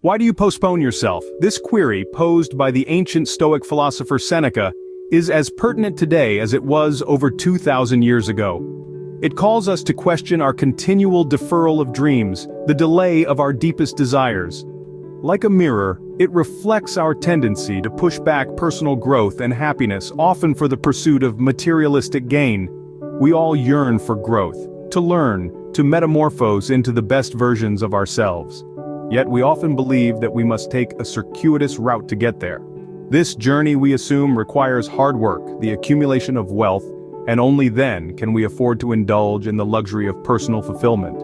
Why do you postpone yourself? This query, posed by the ancient Stoic philosopher Seneca, is as pertinent today as it was over 2,000 years ago. It calls us to question our continual deferral of dreams, the delay of our deepest desires. Like a mirror, it reflects our tendency to push back personal growth and happiness, often for the pursuit of materialistic gain. We all yearn for growth, to learn, to metamorphose into the best versions of ourselves. Yet we often believe that we must take a circuitous route to get there. This journey, we assume, requires hard work, the accumulation of wealth, and only then can we afford to indulge in the luxury of personal fulfillment.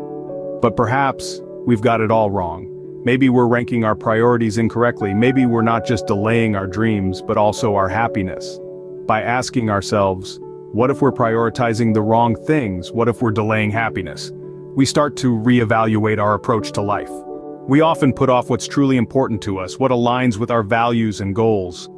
But perhaps we've got it all wrong. Maybe we're ranking our priorities incorrectly. Maybe we're not just delaying our dreams, but also our happiness. By asking ourselves, what if we're prioritizing the wrong things? What if we're delaying happiness? We start to reevaluate our approach to life. We often put off what's truly important to us, what aligns with our values and goals.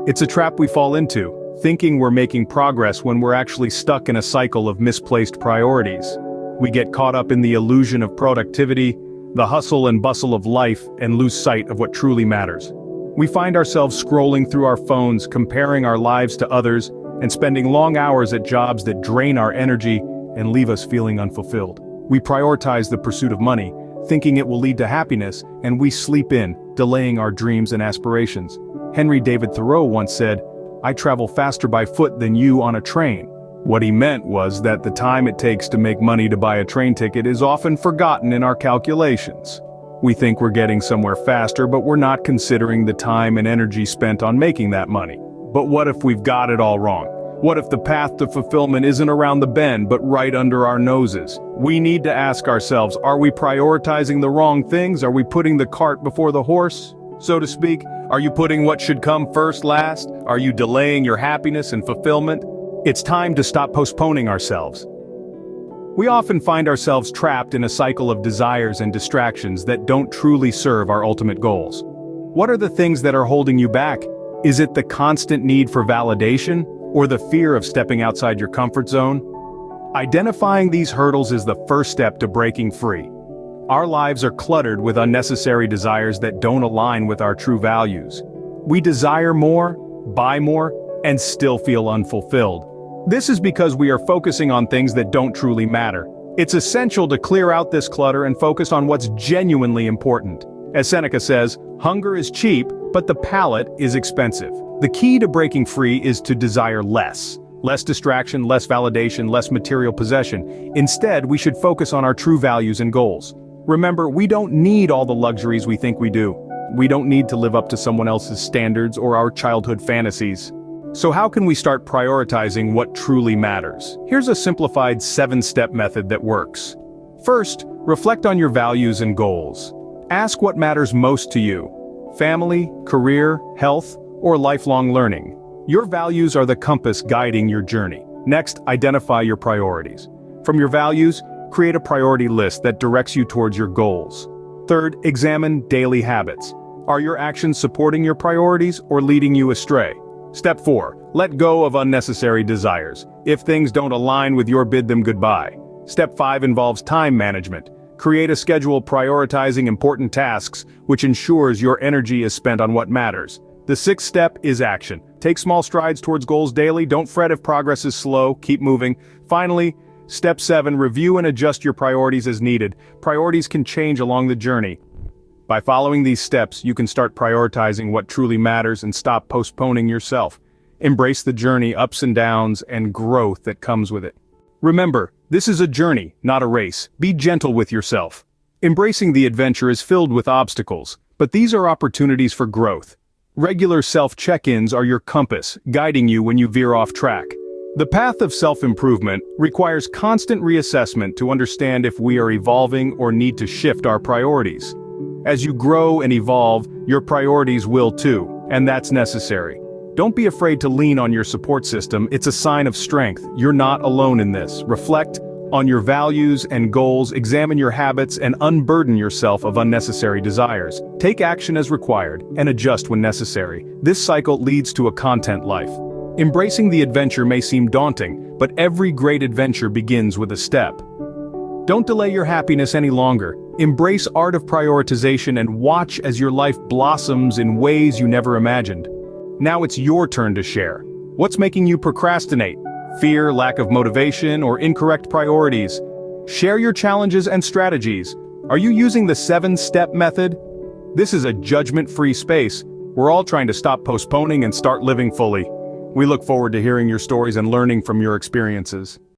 It's a trap we fall into, thinking we're making progress when we're actually stuck in a cycle of misplaced priorities. We get caught up in the illusion of productivity, the hustle and bustle of life, and lose sight of what truly matters. We find ourselves scrolling through our phones, comparing our lives to others, and spending long hours at jobs that drain our energy and leave us feeling unfulfilled. We prioritize the pursuit of money, thinking it will lead to happiness, and we sleep in, delaying our dreams and aspirations. Henry David Thoreau once said, "I travel faster by foot than you on a train." What he meant was that the time it takes to make money to buy a train ticket is often forgotten in our calculations. We think we're getting somewhere faster, but we're not considering the time and energy spent on making that money. But what if we've got it all wrong? What if the path to fulfillment isn't around the bend, but right under our noses? We need to ask ourselves, are we prioritizing the wrong things? Are we putting the cart before the horse, so to speak? Are you putting what should come first last? Are you delaying your happiness and fulfillment? It's time to stop postponing ourselves. We often find ourselves trapped in a cycle of desires and distractions that don't truly serve our ultimate goals. What are the things that are holding you back? Is it the constant need for validation, or the fear of stepping outside your comfort zone? Identifying these hurdles is the first step to breaking free. Our lives are cluttered with unnecessary desires that don't align with our true values. We desire more, buy more, and still feel unfulfilled. This is because we are focusing on things that don't truly matter. It's essential to clear out this clutter and focus on what's genuinely important. As Seneca says, hunger is cheap, but the palate is expensive. The key to breaking free is to desire less. Less distraction, less validation, less material possession. Instead, we should focus on our true values and goals. Remember, we don't need all the luxuries we think we do. We don't need to live up to someone else's standards or our childhood fantasies. So how can we start prioritizing what truly matters? Here's a simplified 7-step method that works. First, reflect on your values and goals. Ask what matters most to you. Family, career, health, or lifelong learning. Your values are the compass guiding your journey. Next, identify your priorities. From your values, create a priority list that directs you towards your goals. Third, examine daily habits. Are your actions supporting your priorities or leading you astray? Step 4, let go of unnecessary desires. If things don't align with your, bid them goodbye. Step 5 involves time management. Create a schedule prioritizing important tasks, which ensures your energy is spent on what matters. The 6th step is action. Take small strides towards goals daily. Don't fret if progress is slow. Keep moving. Finally, step 7, review and adjust your priorities as needed. Priorities can change along the journey. By following these steps, you can start prioritizing what truly matters and stop postponing yourself. Embrace the journey, ups and downs, and growth that comes with it. Remember, this is a journey, not a race. Be gentle with yourself. Embracing the adventure is filled with obstacles, but these are opportunities for growth. Regular self-check-ins are your compass, guiding you when you veer off track. The path of self-improvement requires constant reassessment to understand if we are evolving or need to shift our priorities. As you grow and evolve, your priorities will too, and that's necessary. Don't be afraid to lean on your support system. It's a sign of strength. You're not alone in this. Reflect on your values and goals, examine your habits, and unburden yourself of unnecessary desires. Take action as required, and adjust when necessary. This cycle leads to a content life. Embracing the adventure may seem daunting, but every great adventure begins with a step. Don't delay your happiness any longer. Embrace Art of Prioritization and watch as your life blossoms in ways you never imagined. Now it's your turn to share. What's making you procrastinate? Fear, lack of motivation, or incorrect priorities? Share your challenges and strategies. Are you using the 7-step method? This is a judgment-free space. We're all trying to stop postponing and start living fully. We look forward to hearing your stories and learning from your experiences.